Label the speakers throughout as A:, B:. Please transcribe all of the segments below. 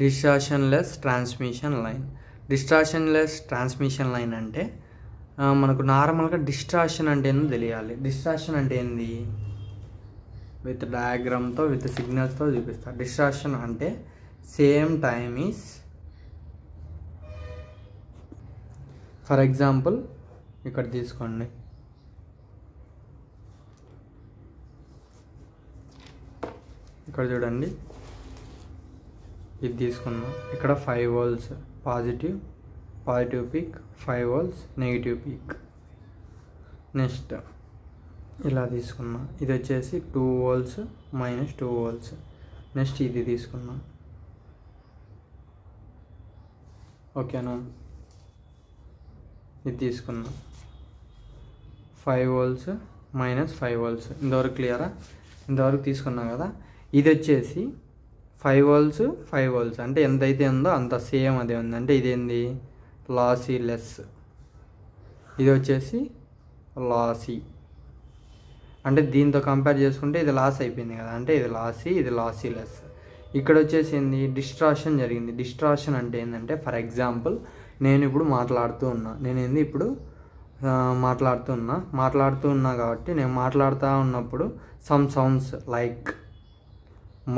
A: డిస్టార్షన్లెస్ transmission line. డిస్టార్షన్లెస్ transmission line అంటే మనకు నార్మల్గా డిస్టార్షన్ అంటే ఏందో తెలియాలి. డిస్టార్షన్ అంటే ఏంది, విత్ డయాగ్రామ్తో విత్ సిగ్నల్స్తో చూపిస్తా. డిస్టార్షన్ అంటే same time is, for example ఇక్కడ తీసుకోండి, ఇక్కడ చూడండి, ఇది తీసుకున్నాం. ఇక్కడ 5 volts positive peak, 5 volts negative peak. Next ఇలా తీసుకున్నా, ఇది వచ్చేసి 2 volts -2 volts. నెక్స్ట్ ఇది తీసుకున్నా, ఓకేనా, ఇది తీసుకున్నా 5 volts -5 volts. ఇంతవరకు క్లియరా? ఇంతవరకు తీసుకున్నాం కదా. ఇది వచ్చేసి 5 volts అంటే ఎంతైతే ఉందో అంత సేమ్ అదే ఉంది. అంటే ఇదేంది, లాసీ లెస్. ఇది వచ్చేసి లాసీ, అంటే దీంతో కంపేర్ చేసుకుంటే ఇది లాస్ అయిపోయింది కదా, అంటే ఇది లాసీ, ఇది లాసీ లెస్. ఇక్కడ వచ్చేసి ఏంది, డిస్ట్రాక్షన్ జరిగింది. డిస్ట్రాక్షన్ అంటే ఏంటంటే, ఫర్ ఎగ్జాంపుల్ నేను ఇప్పుడు మాట్లాడుతూ ఉన్నా కాబట్టి నేను మాట్లాడుతూ ఉన్నప్పుడు some sounds like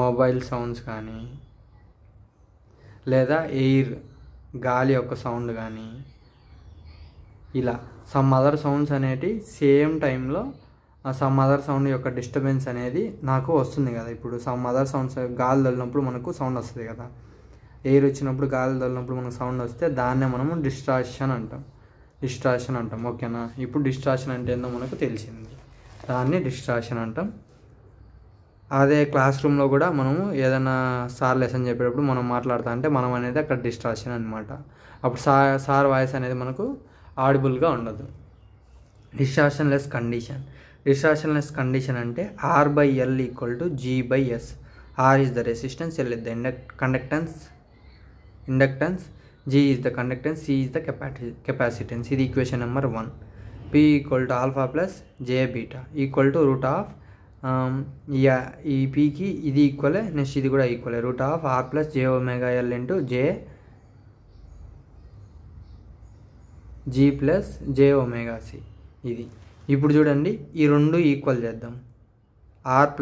A: mobile sounds కానీ, లేదా ఎయిర్ గాలి యొక్క సౌండ్ కానీ, ఇలా సమ్ అదర్ సౌండ్స్ అనేటి సేమ్ టైంలో సమ్ అదర్ సౌండ్ యొక్క డిస్టర్బెన్స్ అనేది నాకు వస్తుంది కదా. ఇప్పుడు సమ్ అదర్ సౌండ్స్, గాలి తగిలినప్పుడు మనకు సౌండ్ వస్తుంది కదా, ఎయిర్ వచ్చినప్పుడు గాలి తగిలినప్పుడు మనకు సౌండ్ వస్తే దాన్నే మనము డిస్ట్రాక్షన్ అంటాం. ఓకేనా. ఇప్పుడు డిస్ట్రాక్షన్ అంటే ఏందో మనకు తెలిసింది, దాన్ని డిస్ట్రాక్షన్ అంటాం. అదే క్లాస్ రూమ్లో కూడా మనము ఏదైనా సార్ లెసన్ చెప్పేటప్పుడు మనం మాట్లాడుతా అంటే మనం అనేది అక్కడ డిస్ట్రాక్షన్ అనమాట. అప్పుడు సార్ వాయిస్ అనేది మనకు ఆడిబుల్గా ఉండదు. డిస్టార్షన్లెస్ కండిషన్ అంటే R/L = G/S. R is the resistance, L is the inductance, G is the conductance, C is the capacitance. ఇది ఈక్వేషన్ నెంబర్ 1. P = α + J/β = ఈ పీకి ఇది ఈక్వలే, నెక్స్ట్ ఇది కూడా ఈక్వలే, √R + jωL × G + jωc. ఇది ఇప్పుడు చూడండి, ఈ రెండు ఈక్వల్ చేద్దాం. R +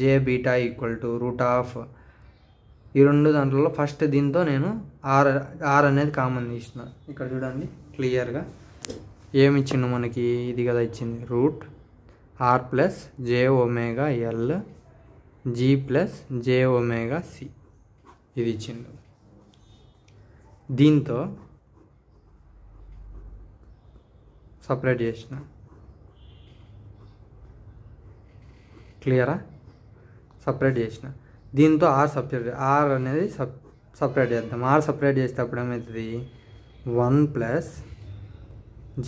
A: jβ = ఈ రెండు దాంట్లో ఫస్ట్ దీంతో నేను R అనేది కామన్ తీసిన. ఇక్కడ చూడండి క్లియర్గా ఏమి ఇచ్చిండు మనకి, ఇది కదా ఇచ్చింది, √R + jωL G + jωc ఇది ఇచ్చిండు. దీంతో సపరేట్ చేసిన, క్లియరా, సపరేట్ చేసిన. దీంతో R అనేది సపరేట్ చేద్దాం. R సపరేట్ చేస్తే అప్పుడు ఏమవుతుంది, 1 +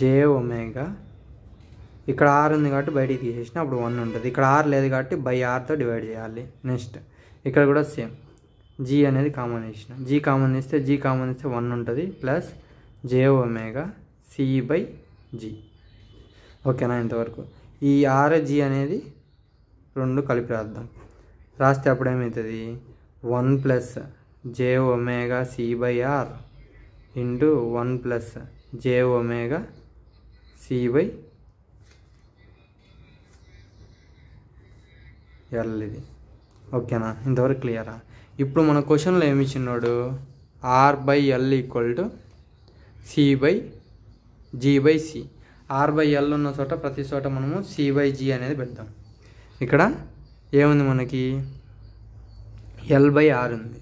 A: jω, ఇక్కడ R ఉంది కాబట్టి బయటికి తీసేసిన, అప్పుడు 1 ఉంటుంది. ఇక్కడ R లేదు కాబట్టి R తో డివైడ్ చేయాలి. నెక్స్ట్ ఇక్కడ కూడా సేమ్, G అనేది కామన్ తీసిన, G కామన్ తీస్తే 1 ఉంటుంది, ప్లస్ jωc/G. ఓకేనా. ఇంతవరకు ఈ RG అనేది రెండు కలిపి రాస్తే అప్పుడు ఏమవుతుంది, 1 + jωc/R × 1 + jωc/L. ఇది ఓకేనా. ఇంతవరకు క్లియరా. ఇప్పుడు మన క్వశ్చన్లో ఏమి ఇచ్చినాడు, R/L = C/G/C. R/L ఉన్న చోట ప్రతి చోట మనము C/G అనేది పెడతాం. ఇక్కడ ఏముంది మనకి, L/R ఉంది.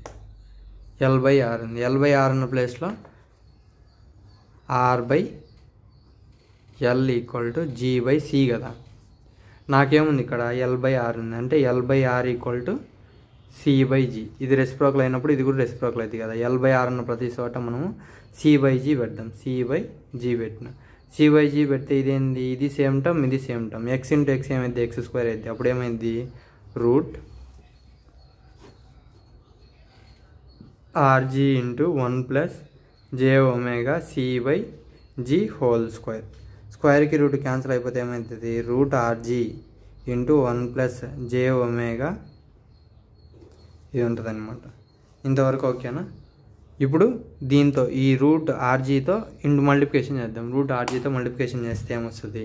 A: L/R ఉన్న ప్లేస్లో R/L = G/C కదా. నాకేముంది ఇక్కడ L/R ఉంది, అంటే L/R = C/G. ఇది రెసిప్రోకల్ అయినప్పుడు ఇది కూడా రెసిప్రోకల్ అవుతుంది కదా. L/R ఉన్న ప్రతి చోట మనము C/G పెడదాం. C/G పెట్టిన, C/G పెడితే ఇదేంది, ఇది సేమ్ టర్మ్, ఇది సేమ్ టర్మ్, x × x ఏమైంది, x² అయితే అప్పుడు ఏమైంది, √RG × 1 + jωc/G². స్క్వేర్కి రూట్ క్యాన్సిల్ అయిపోతే ఏమవుతుంది, √RG × 1 + jω ఇది ఉంటుంది అనమాట. ఇంతవరకు ఓకేనా? ఇప్పుడు దీంతో ఈ రూట్ ఆర్జీతో మల్టిప్లికేషన్ చేద్దాం. రూట్ ఆర్జీతో మల్టిప్లికేషన్ చేస్తే ఏమొస్తుంది?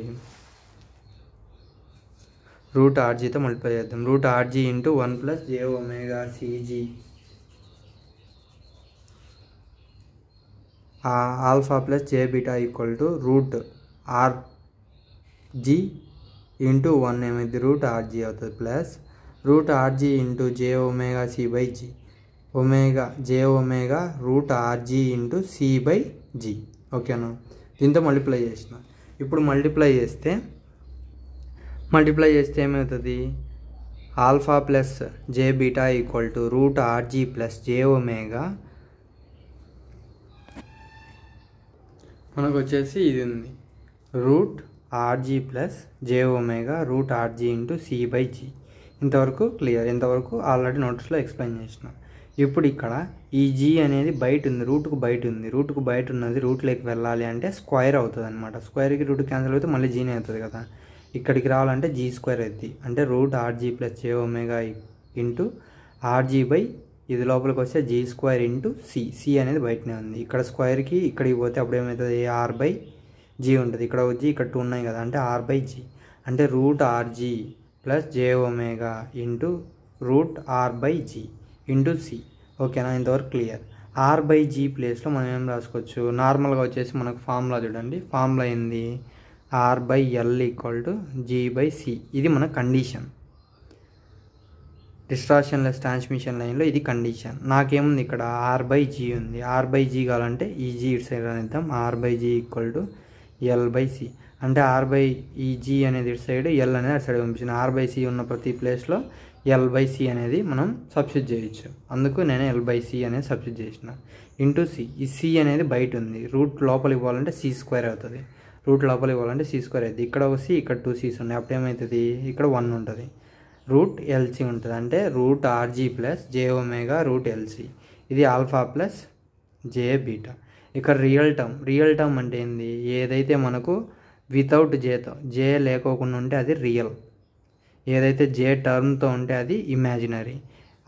A: రూట్ ఆర్జీతో మల్టిప్లై చేద్దాం. Root R G into 1 + jωCG alpha plus J beta equal to root R G into 1 ఏమైంది? రూట్ ఆర్జీ అవుతుంది plus root R G into jωC/G jω root R G into C/G. ఓకేనా? దీంతో మల్టిప్లై చేసిన. ఇప్పుడు మల్టిప్లై చేస్తే ఏమవుతుంది? Alpha plus J beta equal to root R G plus jω మనకు వచ్చేసి ఇది ఉంది route R G plus jω root R G into C/G. ఇంతవరకు క్లియర్. ఇంతవరకు ఆల్రెడీ నోట్స్లో ఎక్స్ప్లెయిన్ చేసిన. ఇప్పుడు ఇక్కడ ఈ జీ అనేది బయట ఉంది, రూట్కు బయట ఉంది. రూట్కు బయట ఉన్నది రూట్లోకి వెళ్ళాలి అంటే స్క్వేర్ అవుతుంది అనమాట. స్క్వేర్కి రూట్ క్యాన్సిల్ అయితే మళ్ళీ జీనే అవుతుంది కదా. ఇక్కడికి రావాలంటే జీ స్క్వేర్ అవుతుంది. అంటే root R G plus jω into R G by ఇది లోపలికి వస్తే జీ స్క్వేర్ ఇంటూ సి అనేది బయటనే ఉంది. ఇక్కడ స్క్వేర్కి ఇక్కడికి పోతే అప్పుడు ఏమవుతుంది? R/G ఉంటుంది. ఇక్కడ వచ్చి ఇక్కడ 2 ఉన్నాయి కదా, అంటే R/G అంటే root R G plus jω into root R/G into C. ఓకేనా? ఇంతవరకు క్లియర్. R/G ప్లేస్లో మనం ఏం రాసుకోవచ్చు? నార్మల్గా వచ్చేసి మనకు ఫార్ములా చూడండి. ఫార్ములా ఏంది? R/L equal to G/C. ఇది మన కండిషన్. డిస్టార్షన్లెస్ ట్రాన్స్మిషన్ లైన్లో ఇది కండిషన్. నాకేముంది ఇక్కడ? R/G ఉంది. R/G కావాలంటే ఈ జీ ఇటు side రానిద్దాం. R/G equal to L/C. అంటే R/G అనేది ఇటు సైడ్, L అనేది అటు సైడ్ పంపించిన. R/C ఉన్న ప్రతి ప్లేస్లో L/C అనేది మనం సబ్స్టిట్యూట్ చేయొచ్చు. అందుకు నేను L/C అనేది సబ్స్టిట్యూట్ చేసిన. Into C. ఈ సి అనేది బయట ఉంది. రూట్ లోపలికి పోవాలంటే C స్క్వేర్ అవుతుంది. రూట్ లోపలికి పోవాలంటే C స్క్వేర్ అవుతుంది. ఇక్కడ ఒక సి, ఇక్కడ 2 C's ఉన్నాయి. అప్పుడు ఏమవుతుంది? ఇక్కడ 1 ఉంటుంది. రూట్ LC ఉంటుంది. అంటే root R G plus jω root LC. ఇది ఆల్ఫా ప్లస్ జే బీటా. ఇక్కడ రియల్ టర్మ్ అంటే ఏంది? ఏదైతే మనకు వితౌట్ జేతో, జే లేకోకుండా ఉంటే అది రియల్. ఏదైతే జే టర్మ్తో ఉంటే అది ఇమాజినరీ.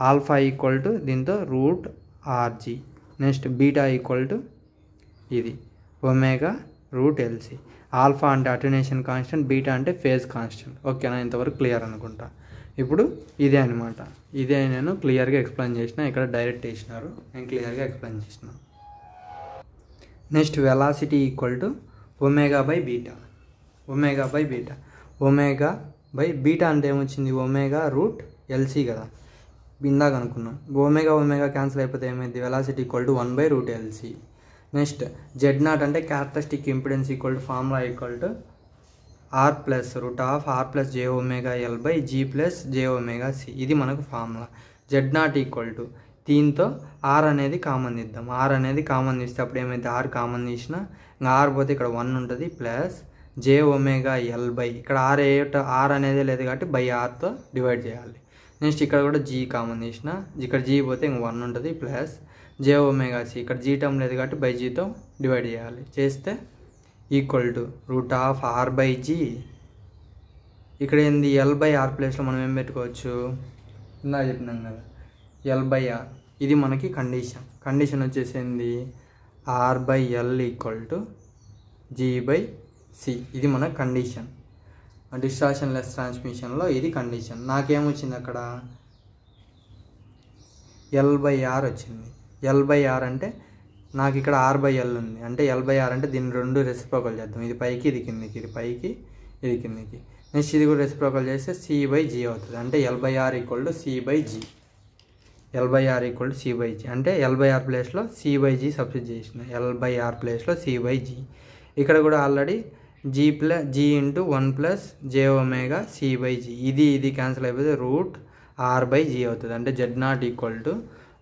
A: ఆల్ఫా ఈక్వల్ టు దీంతో root R G. Next beta equal to ఇది ω రూట్ LC. ఆల్ఫా అంటే అటెన్యూయేషన్ కాన్స్టెంట్, బీటా అంటే ఫేజ్ కాన్స్టెంట్. ఓకేనా? ఇంతవరకు క్లియర్ అనుకుంటా. ఇప్పుడు ఇదే అనమాట. ఇదే నేను క్లియర్గా ఎక్స్ప్లెయిన్ చేసిన. ఇక్కడ డైరెక్ట్ వేసినారు, నేను క్లియర్గా ఎక్స్ప్లెయిన్ చేసిన. Next velocity equal to ω/β. ω/β అంటే ఏమొచ్చింది? ω రూట్ LC కదా, ఇందాక అనుకున్నాం. ω క్యాన్సిల్ అయిపోతే ఏమైంది? Velocity equal to 1/√LC. Next Z0 అంటే characteristic impedance equal to formula equal to R plus root of R plus jωL/G plus jωC. ఇది మనకు ఫార్ములా. Z0 ఈక్వల్ టు దీంతో R అనేది కామన్ తీద్దాం. R అనేది కామన్ తీస్తే అప్పుడు ఏమైతే? R కామన్ తీసిన R పోతే ఇక్కడ 1 ఉంటుంది ప్లస్ jωL/, ఇక్కడ R అనేది లేదు కాబట్టి బై Rతో డివైడ్ చేయాలి. నెక్స్ట్ ఇక్కడ కూడా G కామన్ తీసిన, ఇక్కడ G పోతే ఇంక 1 ఉంటుంది ప్లస్ jωC. ఇక్కడ G టర్మ్ లేదు కాబట్టి బై Gతో డివైడ్ చేయాలి. చేస్తే equal to root of R/G. ఇక్కడ ఏంది? L/R ప్లేస్లో మనం ఏం పెట్టుకోవచ్చు? ఇందాక చెప్పినాం కదా, L/R. ఇది మనకి కండిషన్ వచ్చేసింది R/L ఈక్వల్ టు G/C. ఇది మన కండిషన్. డిస్టార్షన్లెస్ ట్రాన్స్మిషన్లో ఇది కండిషన్. నాకేమొచ్చింది? అక్కడ L/R వచ్చింది. L/R అంటే నాకు ఇక్కడ R/L ఉంది. అంటే L/R అంటే దీన్ని 2 రెసిప్రోకల్ చేద్దాం. ఇది పైకి, ఇది కిందికి, ఇది పైకి, ఇది కిందికి. నెక్స్ట్ ఇది కూడా రెసిప్రోకల్ చేస్తే C/G అవుతుంది. అంటే L/R equal to C/G. L/R equal to C/G. అంటే L/R ప్లేస్లో C/G సబ్స్టిట్యూట్ చేసిన. L/R ప్లేస్లో C/G. ఇక్కడ కూడా already G into 1 plus jωC/G. ఇది క్యాన్సిల్ అయిపోతే రూట్ R/G అవుతుంది. అంటే Z0 equal to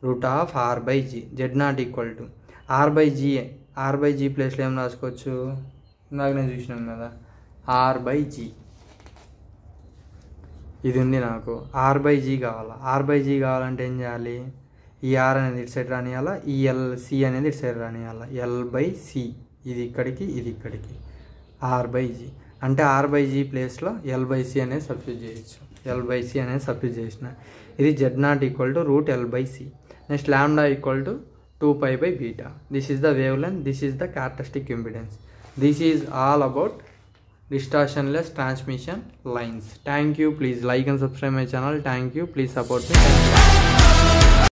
A: root of R/G. Z0 equal to R/G ప్లేస్లో ఏం రాసుకోవచ్చు? ఇందాక నేను చూసినాం కదా, R/G. ఇది ఉంది నాకు. R/G కావాలా? R/G కావాలంటే ఏం చేయాలి? ఈ R అనేది ఇటు సైడ్ రానియాలా, ఈ C అనేది ఇటు సైడ్ రానియాలా. L/C. ఇది ఇక్కడికి, ఇది ఇక్కడికి. R/G అంటే R/G ప్లేస్లో L/C అనేది సబ్స్టిట్యూట్ చేయొచ్చు. L/C అనేది సబ్స్టిట్యూట్ చేసిన. ఇది Z0 equal to route L/C. Next lambda equal to 2 pi by beta. This is the wavelength, this is the characteristic impedance. This is all about distortionless transmission lines. Thank you. Please like and subscribe my channel. Thank you. Please support me.